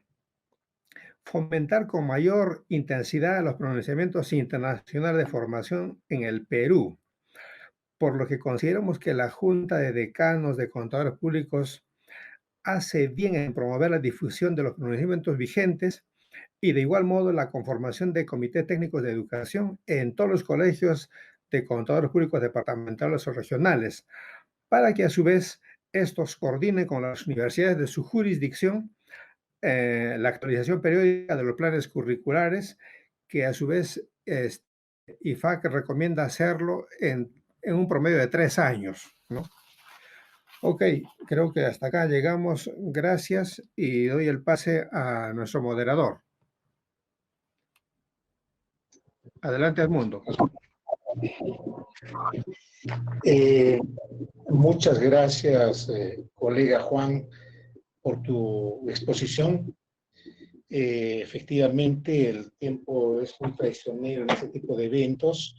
Fomentar con mayor intensidad los pronunciamientos internacionales de formación en el Perú, por lo que consideramos que la Junta de Decanos de Contadores Públicos hace bien en promover la difusión de los pronunciamientos vigentes y de igual modo la conformación de comités técnicos de educación en todos los colegios de contadores públicos departamentales o regionales, para que a su vez estos coordinen con las universidades de su jurisdicción la actualización periódica de los planes curriculares, que a su vez IFAC recomienda hacerlo en un promedio de 3 años, ¿no? Ok, creo que hasta acá llegamos. Gracias y doy el pase a nuestro moderador. Adelante, Edmundo. Muchas gracias, colega Juan, por tu exposición. Efectivamente, el tiempo es muy traicionero en este tipo de eventos.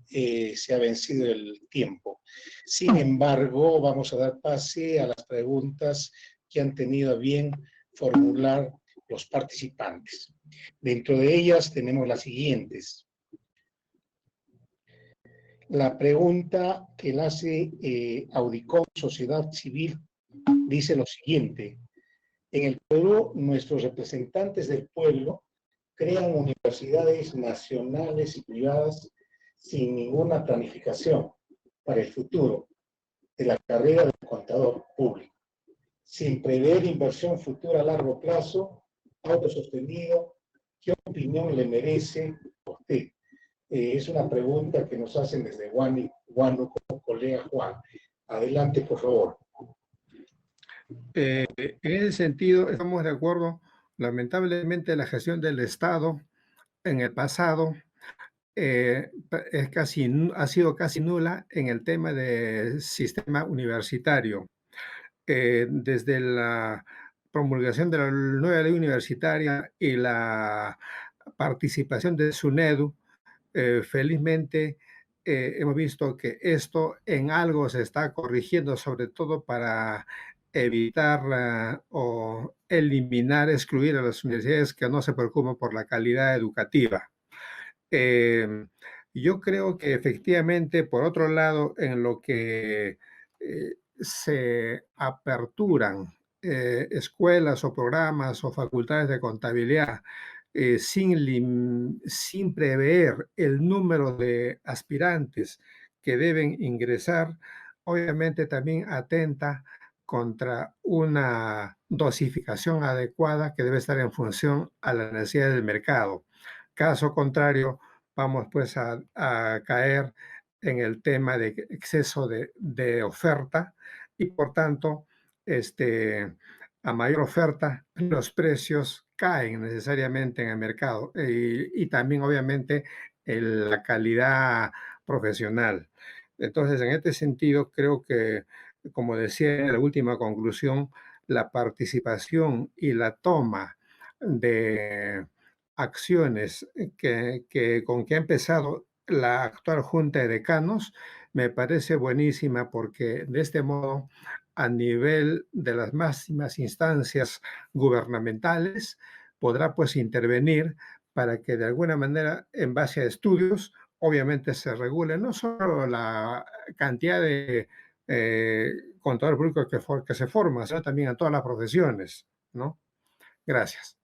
Se ha vencido el tiempo. Sin embargo, vamos a dar pase a las preguntas que han tenido a bien formular los participantes. Dentro de ellas tenemos las siguientes. La pregunta que la hace Audicom Sociedad Civil dice lo siguiente. En el Perú, nuestros representantes del pueblo crean universidades nacionales y privadas sin ninguna planificación para el futuro de la carrera del contador público, sin prever inversión futura a largo plazo, autosostenido. ¿Qué opinión le merece a usted? Es una pregunta que nos hacen desde Huánuco, como colega Juan. Adelante, por favor. En ese sentido, estamos de acuerdo. Lamentablemente, la gestión del Estado en el pasado ha sido casi nula en el tema del sistema universitario. Desde la promulgación de la nueva ley universitaria y la participación de SUNEDU, felizmente hemos visto que esto en algo se está corrigiendo, sobre todo para evitar o eliminar, excluir a las universidades que no se preocupan por la calidad educativa. Yo creo que efectivamente, por otro lado, en lo que se aperturan escuelas o programas o facultades de contabilidad sin prever el número de aspirantes que deben ingresar, obviamente también atenta contra una dosificación adecuada que debe estar en función a la necesidad del mercado. Caso contrario, vamos pues a caer en el tema de exceso de oferta y por tanto, a mayor oferta, los precios caen necesariamente en el mercado y también obviamente la calidad profesional. Entonces, en este sentido, creo que, como decía en la última conclusión, la participación y la toma de acciones con que ha empezado la actual Junta de Decanos me parece buenísima porque de este modo, a nivel de las máximas instancias gubernamentales, podrá pues intervenir para que de alguna manera, en base a estudios, obviamente se regule no solo la cantidad de contadores públicos que se forman, sino también a todas las profesiones, ¿no? Gracias.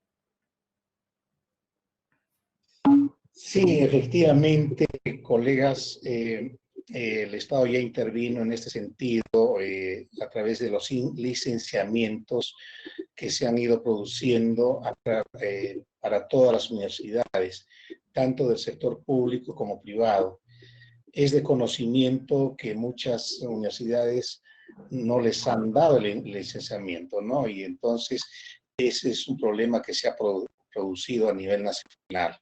Sí, efectivamente, colegas, el Estado ya intervino en este sentido a través de los licenciamientos que se han ido produciendo para todas las universidades, tanto del sector público como privado. Es de conocimiento que muchas universidades no les han dado el licenciamiento, ¿no? Y entonces ese es un problema que se ha producido a nivel nacional.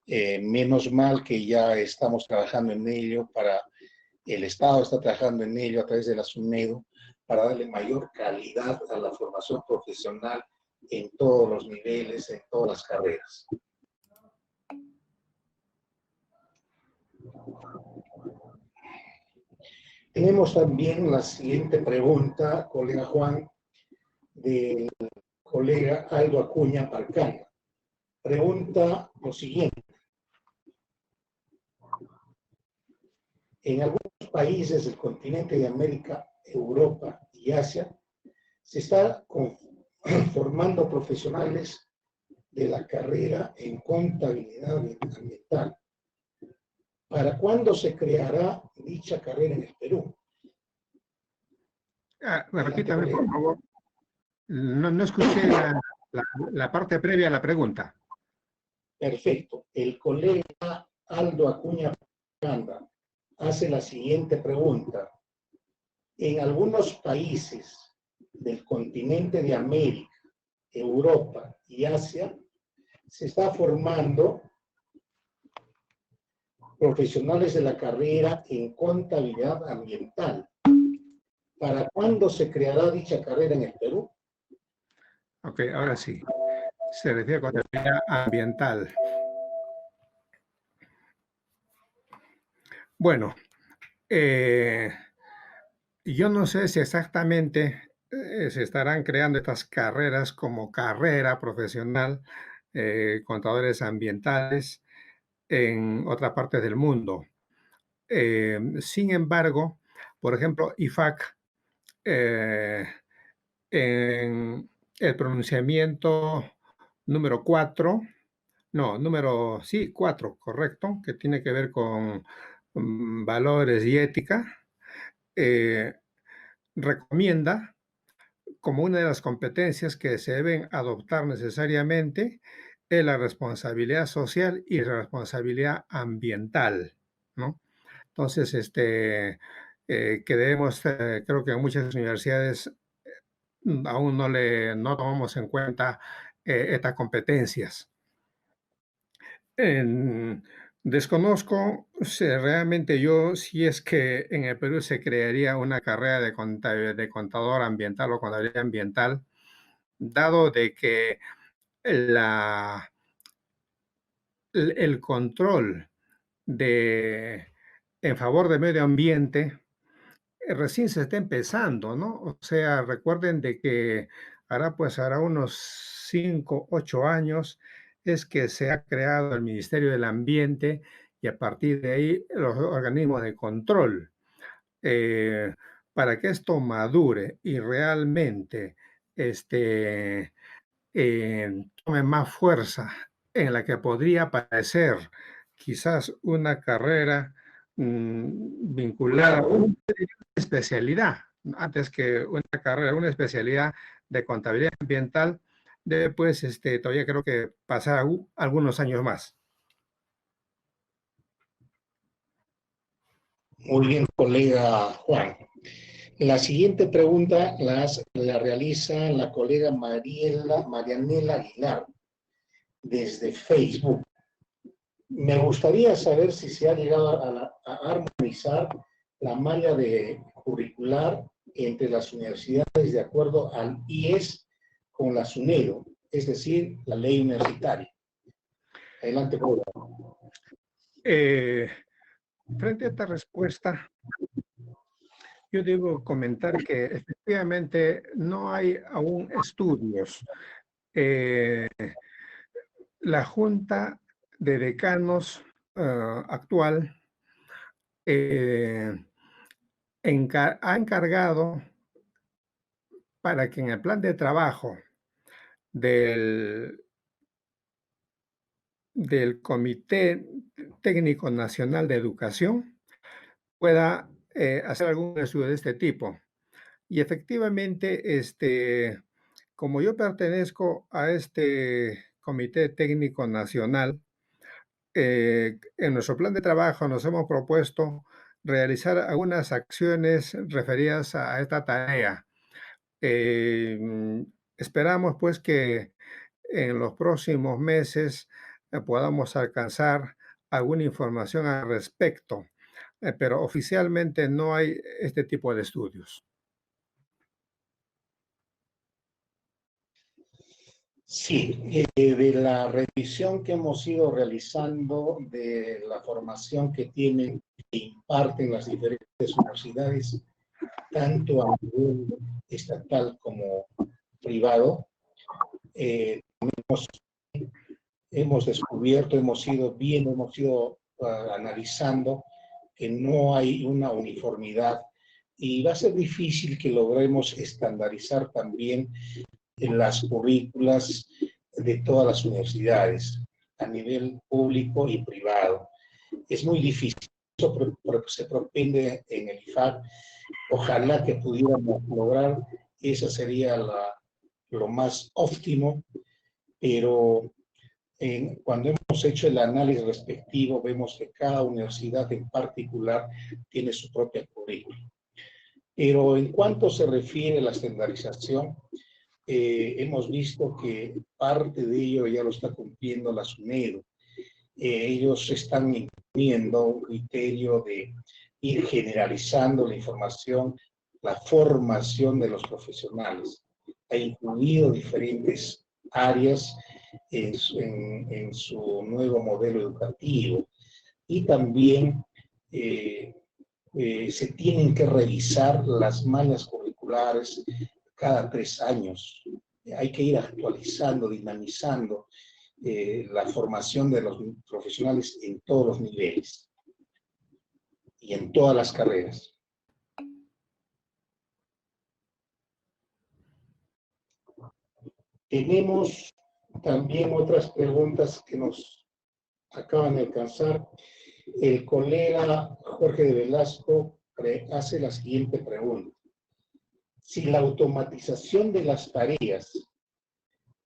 Menos mal que ya estamos trabajando en ello el Estado está trabajando en ello a través de la SUNEDU para darle mayor calidad a la formación profesional en todos los niveles, en todas las carreras. Tenemos también la siguiente pregunta, colega Juan, del colega Aldo Acuña Parcana. Pregunta lo siguiente. En algunos países del continente de América, Europa y Asia, se está formando profesionales de la carrera en contabilidad ambiental. ¿Para cuándo se creará dicha carrera en el Perú? Repítame, por favor. No escuché la parte previa a la pregunta. Perfecto. El colega Aldo Acuña Panda hace la siguiente pregunta. En algunos países del continente de América, Europa y Asia, se está formando profesionales de la carrera en contabilidad ambiental. ¿Para cuándo se creará dicha carrera en el Perú? Ok, ahora sí. Se refiere a contabilidad ambiental. Bueno, yo no sé si exactamente se estarán creando estas carreras como carrera profesional, contadores ambientales en otras partes del mundo. Sin embargo, por ejemplo, IFAC, en el pronunciamiento número 4, sí, 4, correcto, que tiene que ver con valores y ética, recomienda como una de las competencias que se deben adoptar necesariamente es la responsabilidad social y la responsabilidad ambiental, ¿no? Entonces, que debemos, creo que en muchas universidades aún no tomamos en cuenta estas competencias. Desconozco si realmente yo, si es que en el Perú se crearía una carrera de contador ambiental o contabilidad ambiental, dado de que la, el control en favor del medio ambiente recién se está empezando, ¿no? O sea, recuerden de que hará unos 5, 8 años es que se ha creado el Ministerio del Ambiente y a partir de ahí los organismos de control. Para que esto madure y realmente tome más fuerza en la que podría parecer quizás una carrera vinculada a una especialidad, antes que una carrera, una especialidad de contabilidad ambiental, después todavía creo que pasar algunos años más. Muy bien, colega Juan. La siguiente pregunta la realiza la colega Marianela Aguilar desde Facebook. Me gustaría saber si se ha llegado a armonizar la malla curricular entre las universidades de acuerdo al IES con la SUNEDU, es decir, la ley universitaria. Adelante, colega. Frente a esta respuesta, yo debo comentar que efectivamente no hay aún estudios. La Junta de Decanos actual ha encargado para que en el plan de trabajo del Comité Técnico Nacional de Educación pueda hacer algún estudio de este tipo. Y efectivamente, como yo pertenezco a este Comité Técnico Nacional, en nuestro plan de trabajo nos hemos propuesto realizar algunas acciones referidas a esta tarea. Esperamos pues que en los próximos meses podamos alcanzar alguna información al respecto, pero oficialmente no hay este tipo de estudios. Sí, de la revisión que hemos ido realizando de la formación que tienen e imparten las diferentes universidades, tanto a nivel estatal como privado, hemos descubierto, hemos ido viendo, hemos ido analizando que no hay una uniformidad y va a ser difícil que logremos estandarizar también en las currículas de todas las universidades a nivel público y privado. Es muy difícil. Eso se propende en el IFAC. Ojalá que pudiéramos lograr, esa sería lo más óptimo, pero cuando hemos hecho el análisis respectivo, vemos que cada universidad en particular tiene su propia currícula. Pero en cuanto se refiere a la estandarización, hemos visto que parte de ello ya lo está cumpliendo la SUNEDU. Ellos están imponiendo un criterio de ir generalizando la información, la formación de los profesionales. Ha incluido diferentes áreas en su nuevo modelo educativo y también se tienen que revisar las mallas curriculares cada 3 años. Hay que ir actualizando, dinamizando la formación de los profesionales en todos los niveles y en todas las carreras. Tenemos también otras preguntas que nos acaban de alcanzar. El colega Jorge de Velasco hace la siguiente pregunta. Si la automatización de las tareas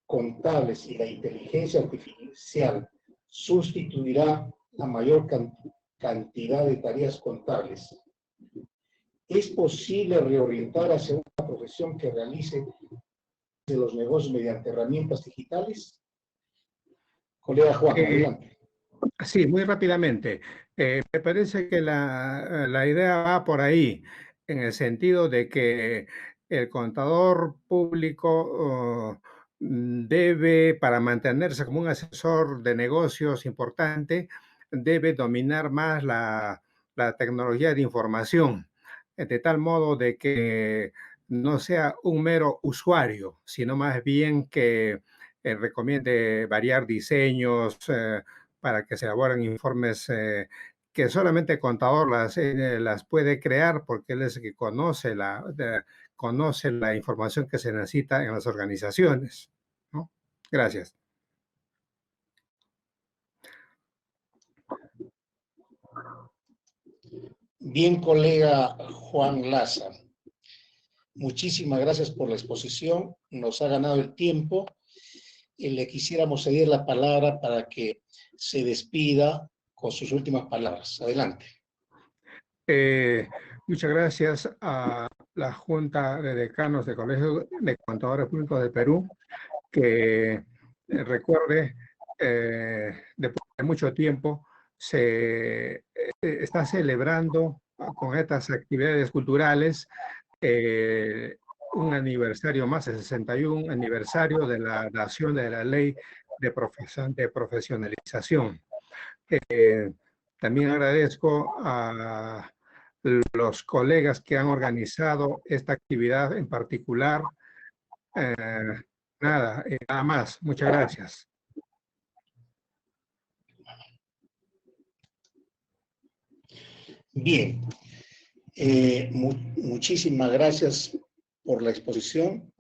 contables y la inteligencia artificial sustituirá la mayor cantidad de tareas contables, ¿es posible reorientar hacia una profesión que realice de los negocios mediante herramientas digitales? Colega Juan, adelante. Sí, muy rápidamente. Me parece que la idea va por ahí, en el sentido de que el contador público debe, para mantenerse como un asesor de negocios importante, debe dominar más la tecnología de información, de tal modo de que no sea un mero usuario, sino más bien que recomiende variar diseños, para que se elaboren informes que solamente el contador las puede crear porque él es el que conoce conoce la información que se necesita en las organizaciones, ¿no? Gracias. Bien, colega Juan Laza. Muchísimas gracias por la exposición. Nos ha ganado el tiempo. Y le quisiéramos ceder la palabra para que se despida con sus últimas palabras. Adelante. Muchas gracias a la Junta de Decanos de Colegios de Contadores Públicos de Perú, que recuerde, después de mucho tiempo, se está celebrando con estas actividades culturales un aniversario más, el 61 aniversario de la dación de la ley de profesionalización. También agradezco a los colegas que han organizado esta actividad en particular. Nada más. Muchas gracias. Bien. Muchísimas gracias por la exposición.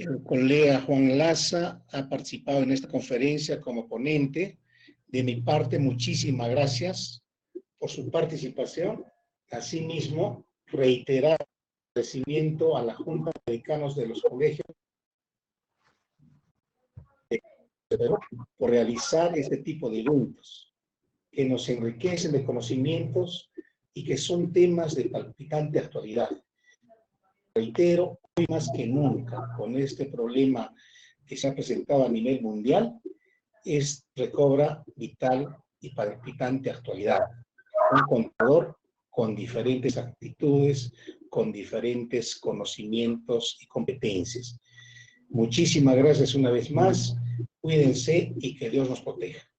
El colega Juan Laza ha participado en esta conferencia como ponente. De mi parte, muchísimas gracias por su participación. Asimismo, reiterar el agradecimiento a la Junta de Decanos de los Colegios por realizar este tipo de eventos que nos enriquecen de conocimientos y que son temas de palpitante actualidad. Reitero, hoy más que nunca, con este problema que se ha presentado a nivel mundial, recobra vital y palpitante actualidad. Un contador con diferentes actitudes, con diferentes conocimientos y competencias. Muchísimas gracias una vez más. Cuídense y que Dios nos proteja.